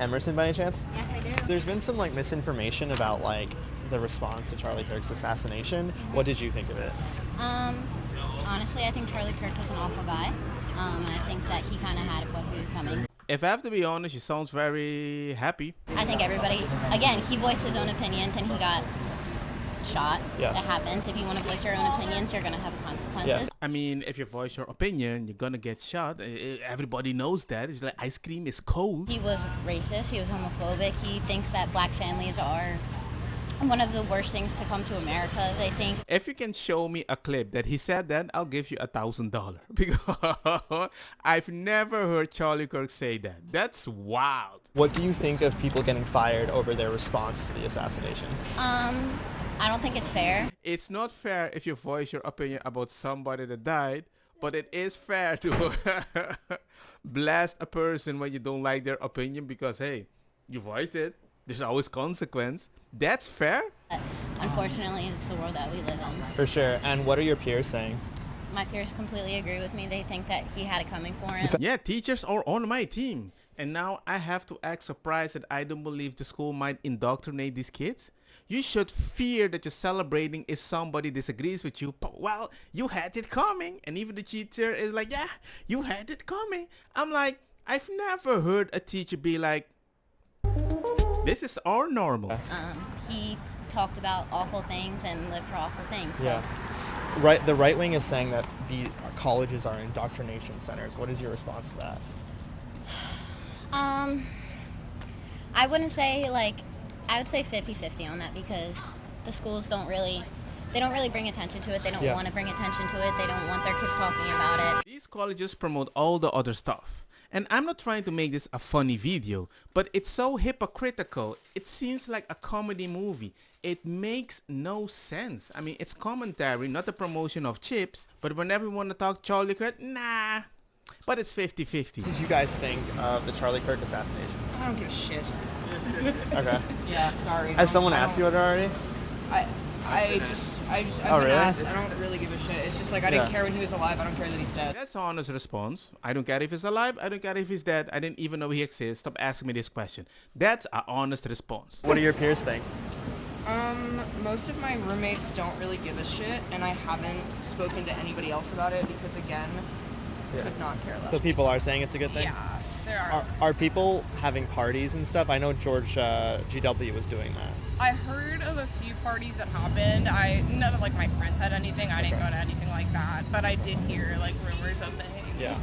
Emerson by any chance? Yes, I do. There's been some like misinformation about like the response to Charlie Kirk's assassination. What did you think of it? Honestly, I think Charlie Kirk was an awful guy. I think that he kind of had what he was coming. If I have to be honest, he sounds very happy. I think everybody, again, he voiced his own opinions and he got shot. Yeah. That happens. If you want to voice your own opinions, you're going to have consequences. Yeah. I mean, if you voice your opinion, you're gonna get shot. Everybody knows that. It's like ice cream is cold. He was racist. He was homophobic. He thinks that black families are one of the worst things to come to America, they think. If you can show me a clip that he said that, I'll give you $1,000 because I've never heard Charlie Kirk say that. That's wild. What do you think of people getting fired over their response to the assassination? I don't think it's fair. It's not fair if you voice your opinion about somebody that died, but it is fair to blast a person when you don't like their opinion because, hey, you voiced it. There's always consequence. That's fair. Unfortunately, it's the world that we live in. For sure. And what are your peers saying? My peers completely agree with me. They think that he had it coming for him. Yeah, teachers are on my team. And now I have to act surprised that I don't believe the school might indoctrinate these kids. You should fear that you're celebrating if somebody disagrees with you. But, well, you had it coming. And even the teacher is like, yeah, you had it coming. I'm like, I've never heard a teacher be like, this is our normal. He talked about awful things and lived for awful things. So. Yeah. Right. The right wing is saying that the colleges are indoctrination centers. What is your response to that? I wouldn't say I would say 50-50 on that because the schools don't really bring attention to it. They don't want to bring attention to it. They don't want their kids talking about it. These colleges promote all the other stuff. And I'm not trying to make this a funny video, but it's so hypocritical. It seems like a comedy movie. It makes no sense. I mean, it's commentary, not the promotion of chips. But whenever we want to talk Charlie Kirk, nah. But it's 50-50. What did you guys think of the Charlie Kirk assassination? I don't give a shit. Okay. Yeah, sorry. Has someone asked you it already? I've Oh, been really? asked. I don't really give a shit. It's just like I didn't care when he was alive. I don't care that he's dead. That's an honest response. I don't care if he's alive. I don't care if he's dead. I didn't even know he exists. Stop asking me this question. That's an honest response. What do your peers think? Most of my roommates don't really give a shit, and I haven't spoken to anybody else about it because, again, could not care less. So people are saying it's a good thing? Yeah, there are. Are people having parties and stuff? I know George GW was doing that. I heard of a few parties that happened. None of my friends had anything. I didn't go to anything like that, but I did hear rumors of things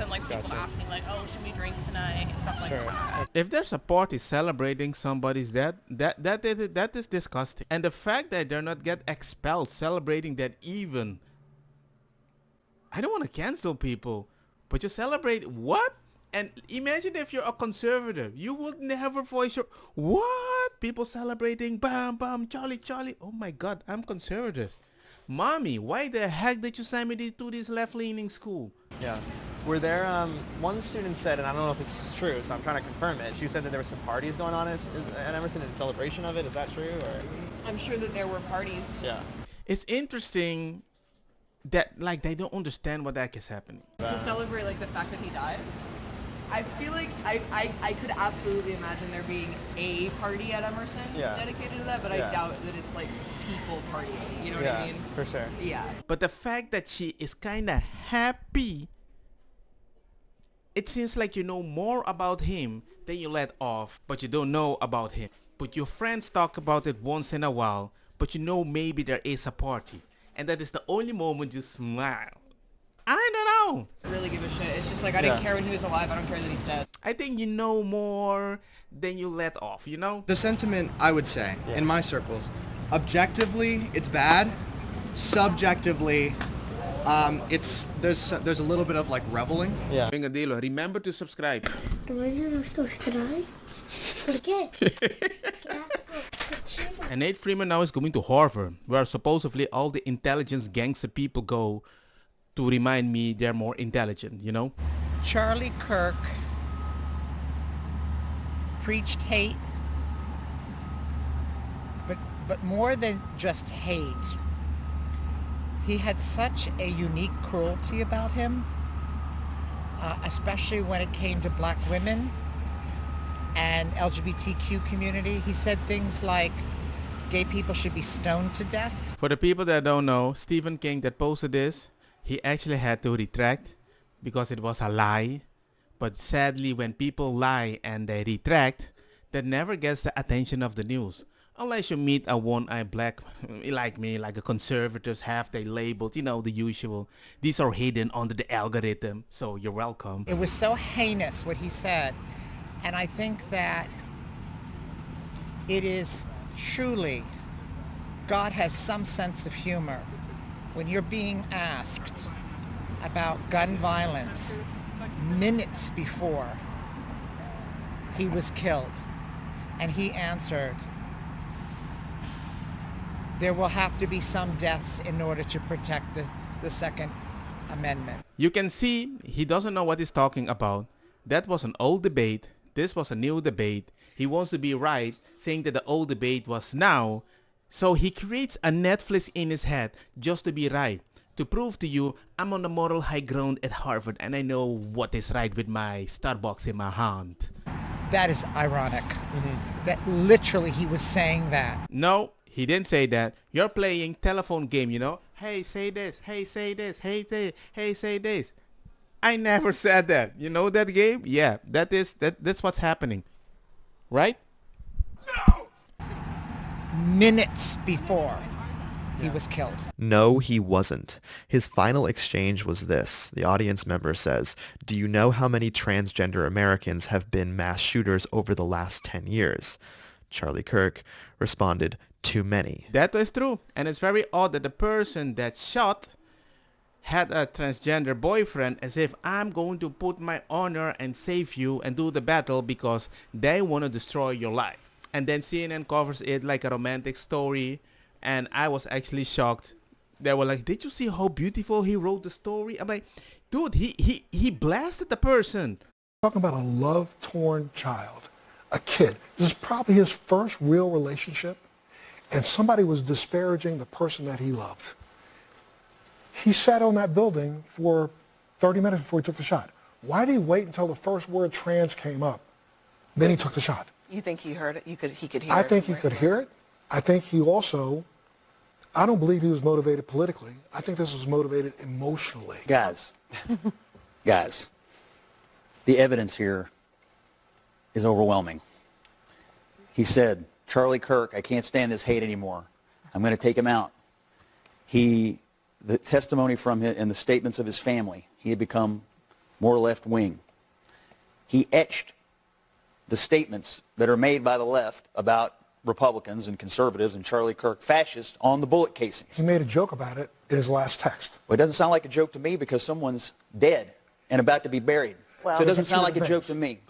and people asking oh, should we drink tonight and stuff like that. If there's a party celebrating somebody's death, that is disgusting. And the fact that they're not get expelled celebrating that even. I don't want to cancel people, but you celebrate what? And imagine if you're a conservative, you would never voice your what? People celebrating, bam, bam, Charlie, Charlie. Oh my God, I'm conservative. Mommy, why the heck did you send me to this left-leaning school? Yeah. Were there, one student said, and I don't know if this is true, so I'm trying to confirm it. She said that there were some parties going on at Emerson in celebration of it. Is that true? Or? I'm sure that there were parties. Yeah. It's interesting that they don't understand what the heck is happening. To celebrate the fact that he died. I feel like I could absolutely imagine there being a party at Emerson dedicated to that, but I doubt that it's people partying. You know what I mean? For sure. Yeah. But the fact that she is kind of happy, it seems like you know more about him than you let off, but you don't know about him. But your friends talk about it once in a while, but you know maybe there is a party. And that is the only moment you smile. I don't know. I really give a shit. It's just I didn't care when he was alive. I don't care that he's dead. I think you know more than you let off, you know? The sentiment, I would say, in my circles, objectively, it's bad. Subjectively, there's a little bit of reveling. Yeah. Vengadilo, remember to subscribe. Remember to subscribe? ¿Por qué? And Nate Freeman now is going to Harvard, where supposedly all the intelligence gangster people go to remind me they're more intelligent, you know? Charlie Kirk preached hate, but more than just hate, he had such a unique cruelty about him, especially when it came to black women and LGBTQ community. He said things like gay people should be stoned to death. For the people that don't know, Stephen King that posted this, he actually had to retract because it was a lie. But sadly, when people lie and they retract, that never gets the attention of the news. Unless you meet a one-eyed black like me, like a conservatives have they labeled, you know, the usual. These are hidden under the algorithm, so you're welcome. It was so heinous what he said. And I think that it is truly, God has some sense of humor. When you're being asked about gun violence minutes before he was killed, and he answered, there will have to be some deaths in order to protect the Second Amendment. You can see he doesn't know what he's talking about. That was an old debate. This was a new debate. He wants to be right, saying that the old debate was now. So he creates a Netflix in his head just to be right. To prove to you, I'm on the moral high ground at Harvard and I know what is right with my Starbucks in my hand. That is ironic. That literally he was saying that. No, he didn't say that. You're playing telephone game, you know. Hey, say this. Hey, say this. Hey, say this. I never said that. You know that game? Yeah, that's what's happening. Right? Minutes before he was killed. No, he wasn't. His final exchange was this. The audience member says, "Do you know how many transgender Americans have been mass shooters over the last 10 years? Charlie Kirk responded, "Too many." That is true. And it's very odd that the person that shot had a transgender boyfriend, as if I'm going to put my honor and save you and do the battle because they want to destroy your life. And then CNN covers it like a romantic story. And I was actually shocked. They were like, did you see how beautiful he wrote the story? I'm like, dude, he blasted the person. Talking about a love-torn child, a kid. This is probably his first real relationship. And somebody was disparaging the person that he loved. He sat on that building for 30 minutes before he took the shot. Why did he wait until the first word trans came up? Then he took the shot. You think he heard it? He could hear it? I think he could hear it. I think he also, I don't believe he was motivated politically. I think this was motivated emotionally. Guys, the evidence here is overwhelming. He said, Charlie Kirk, I can't stand this hate anymore. I'm going to take him out. The testimony from him and the statements of his family, he had become more left-wing. He etched the statements that are made by the left about Republicans and conservatives and Charlie Kirk fascist on the bullet casings. He made a joke about it in his last text. Well, it doesn't sound like a joke to me because someone's dead and about to be buried. Well, so it doesn't sound like a joke to me.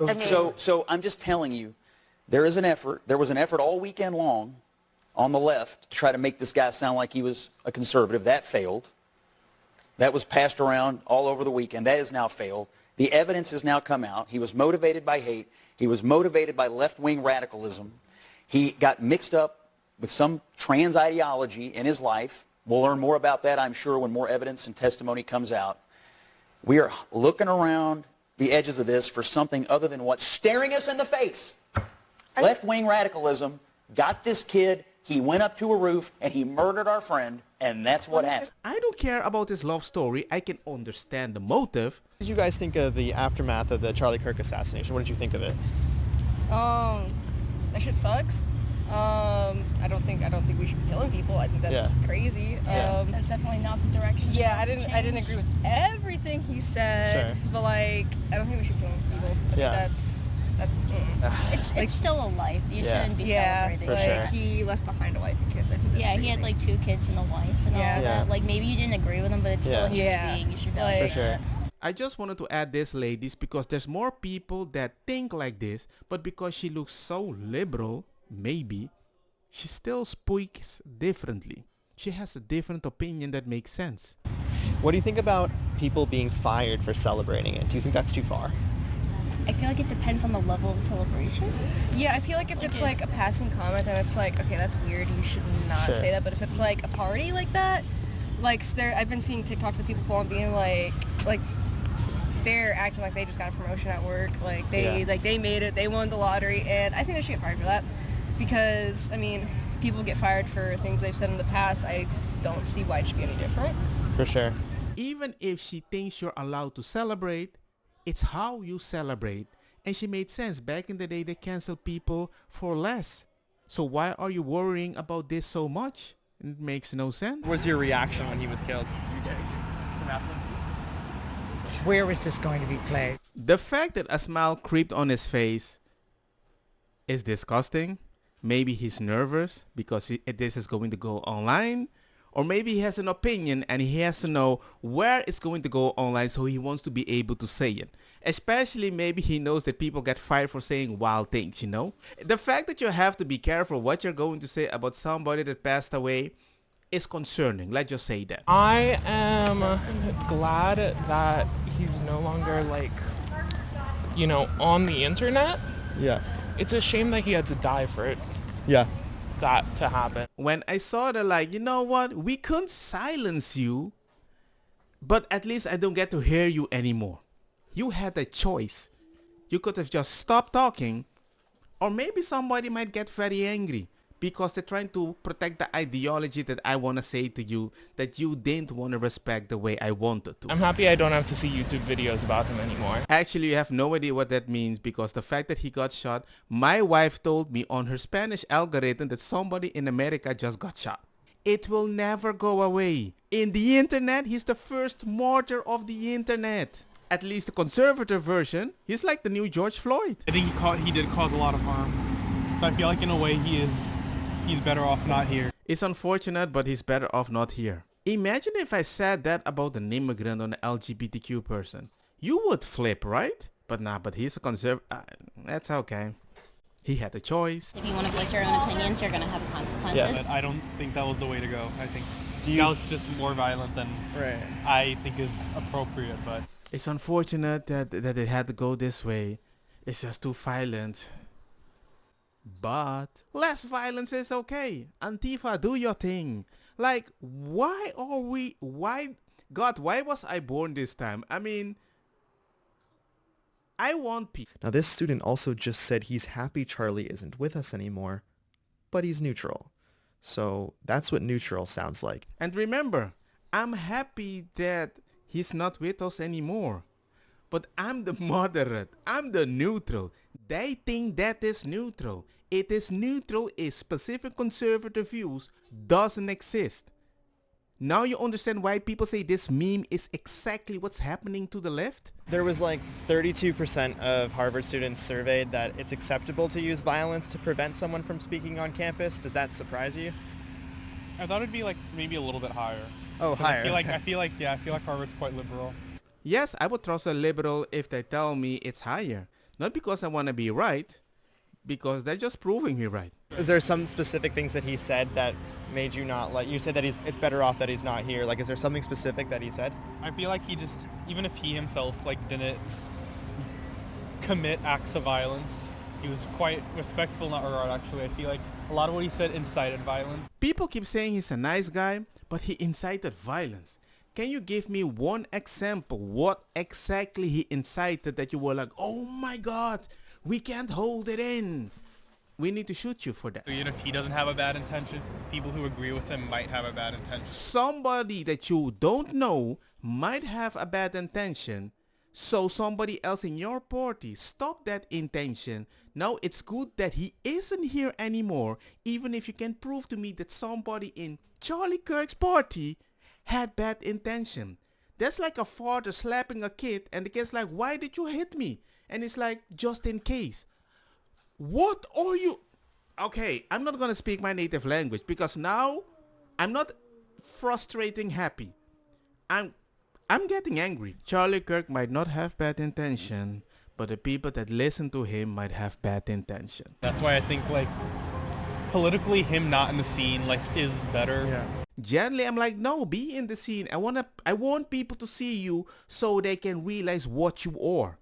So I'm just telling you, there is an effort. There was an effort all weekend long on the left to try to make this guy sound like he was a conservative. That failed. That was passed around all over the weekend. That has now failed. The evidence has now come out. He was motivated by hate. He was motivated by left-wing radicalism. He got mixed up with some trans ideology in his life. We'll learn more about that, I'm sure, when more evidence and testimony comes out. We are looking around the edges of this for something other than what's staring us in the face. Left-wing radicalism got this kid. He went up to a roof and he murdered our friend, and that's what happened. I don't care about this love story. I can understand the motive. What did you guys think of the aftermath of the Charlie Kirk assassination? What did you think of it? That shit sucks. I don't think we should be killing people. I think that's crazy. That's definitely not the direction. Yeah, I didn't agree with everything he said. Sure. But like, I don't think we should kill people. I think that's it's still a life. You shouldn't be celebrating. For sure. He left behind a wife and kids. I think that's crazy. He had like 2 kids and a wife and all that. Like maybe you didn't agree with him, but it's still a human being. You should be for sure. I just wanted to add this, ladies, because there's more people that think like this, but because she looks so liberal, maybe, she still speaks differently. She has a different opinion that makes sense. What do you think about people being fired for celebrating it? Do you think that's too far? I feel like it depends on the level of celebration. Yeah, I feel like if it's like a passing comment, then it's like, okay, that's weird. You should not say that. But if it's like a party like that, like I've been seeing TikToks of people being like they're acting like they just got a promotion at work. Like they made it. They won the lottery, and I think they should get fired for that. Because I mean, people get fired for things they've said in the past. I don't see why it should be any different. For sure. Even if she thinks you're allowed to celebrate, it's how you celebrate. And she made sense. Back in the day, they canceled people for less. So why are you worrying about this so much? It makes no sense. What was your reaction when he was killed? Where is this going to be played? The fact that a smile creeped on his face is disgusting. Maybe he's nervous because this is going to go online. Or maybe he has an opinion and he has to know where it's going to go online, so he wants to be able to say it. Especially maybe he knows that people get fired for saying wild things, you know? The fact that you have to be careful what you're going to say about somebody that passed away is concerning. Let's just say that. I am glad that he's no longer like, you know, on the internet. Yeah. It's a shame that he had to die for it. Yeah. That to happen. When I saw that, like, you know what? We couldn't silence you, but at least I don't get to hear you anymore. You had a choice. You could have just stopped talking, or maybe somebody might get very angry because they're trying to protect the ideology that I want to say to you that you didn't want to respect the way I wanted to. I'm happy I don't have to see YouTube videos about him anymore. Actually, you have no idea what that means, because the fact that he got shot, my wife told me on her Spanish algorithm that somebody in America just got shot. It will never go away. In the internet, he's the first martyr of the internet. At least the conservative version, he's like the new George Floyd. I think he did cause a lot of harm. So I feel like in a way he's better off not here. It's unfortunate, but he's better off not here. Imagine if I said that about an immigrant or an LGBTQ person. You would flip, right? But he's a conservative. That's okay. He had a choice. If you want to voice your own opinions, you're going to have consequences. Yeah, I don't think that was the way to go. I think that was just more violent than I think is appropriate. But it's unfortunate that it had to go this way. It's just too violent. But less violence is okay. Antifa, do your thing. Like, why was I born this time? I mean, I want peace. Now this student also just said he's happy Charlie isn't with us anymore, but he's neutral. So that's what neutral sounds like. And remember, I'm happy that he's not with us anymore. But I'm the moderate. I'm the neutral. They think that is neutral. It is neutral if specific conservative views doesn't exist. Now you understand why people say this meme is exactly what's happening to the left? There was like 32% of Harvard students surveyed that it's acceptable to use violence to prevent someone from speaking on campus. Does that surprise you? I thought it'd be like maybe a little bit higher. Oh, higher. I feel like Harvard's quite liberal. Yes, I would trust a liberal if they tell me it's higher. Not because I want to be right, because they're just proving me right. Is there some specific things that he said that made you not like? You said that it's better off that he's not here. Like, is there something specific that he said? I feel like he just, even if he himself like didn't commit acts of violence, he was quite respectful in that regard. Actually, I feel like a lot of what he said incited violence. People keep saying he's a nice guy, but he incited violence. Can you give me one example? What exactly he incited that you were like, oh my God, we can't hold it in. We need to shoot you for that. Even if he doesn't have a bad intention, people who agree with him might have a bad intention. Somebody that you don't know might have a bad intention. So somebody else in your party stop that intention. Now it's good that he isn't here anymore. Even if you can prove to me that somebody in Charlie Kirk's party had bad intention. That's like a father slapping a kid and the kid's like, why did you hit me? And it's like, just in case. What are you? Okay, I'm not gonna speak my native language because now I'm not frustrating happy. I'm getting angry. Charlie Kirk might not have bad intention, but the people that listen to him might have bad intention. That's why I think like politically him not in the scene like is better. Yeah. Generally, I'm like, no, be in the scene. I want people to see you so they can realize what you are.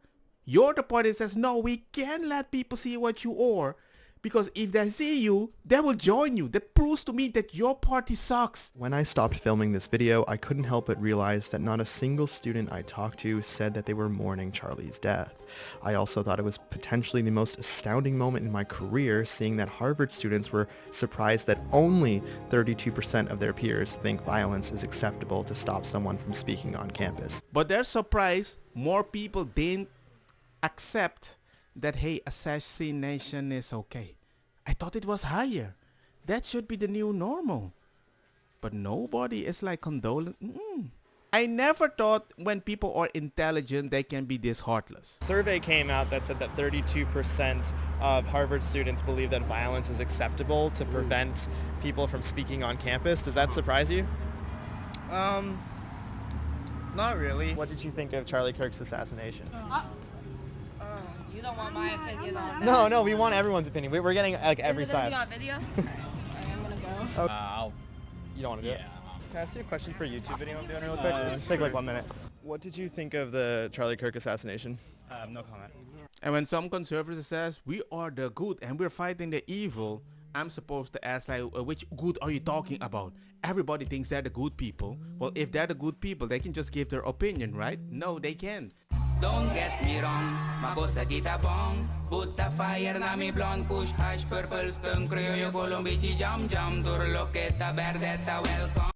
You're the party that says, no, we can't let people see what you are Because if they see you, they will join you. That proves to me that your party sucks. When I stopped filming this video, I couldn't help but realize that not a single student I talked to said that they were mourning Charlie's death. I also thought it was potentially the most astounding moment in my career, seeing that Harvard students were surprised that only 32% of their peers think violence is acceptable to stop someone from speaking on campus. But they're surprised more people didn't accept that, hey, assassination is okay. I thought it was higher. That should be the new normal. But nobody is like condoling. I never thought when people are intelligent, they can be this heartless. A survey came out that said that 32% of Harvard students believe that violence is acceptable to prevent people from speaking on campus. Does that surprise you? Not really. What did you think of Charlie Kirk's assassination? You don't want my opinion on that. No, we want everyone's opinion. We're getting like every Is it side. on video? I am gonna go. Okay. You don't want to do it? Can I ask you a question for a YouTube video I'm doing real quick? Just take like 1 minute. What did you think of the Charlie Kirk assassination? No comment. And when some conservative says, we are the good and we're fighting the evil, I'm supposed to ask like, which good are you talking about? Everybody thinks they're the good people. Well, if they're the good people, they can just give their opinion, right? No, they can't. Don't get me wrong, makosa kita bong. Put the fire na mi blonde, kush hash, purple skunk, criollo, colombici, jam, jam, durlo, que ta verde, ta welcome.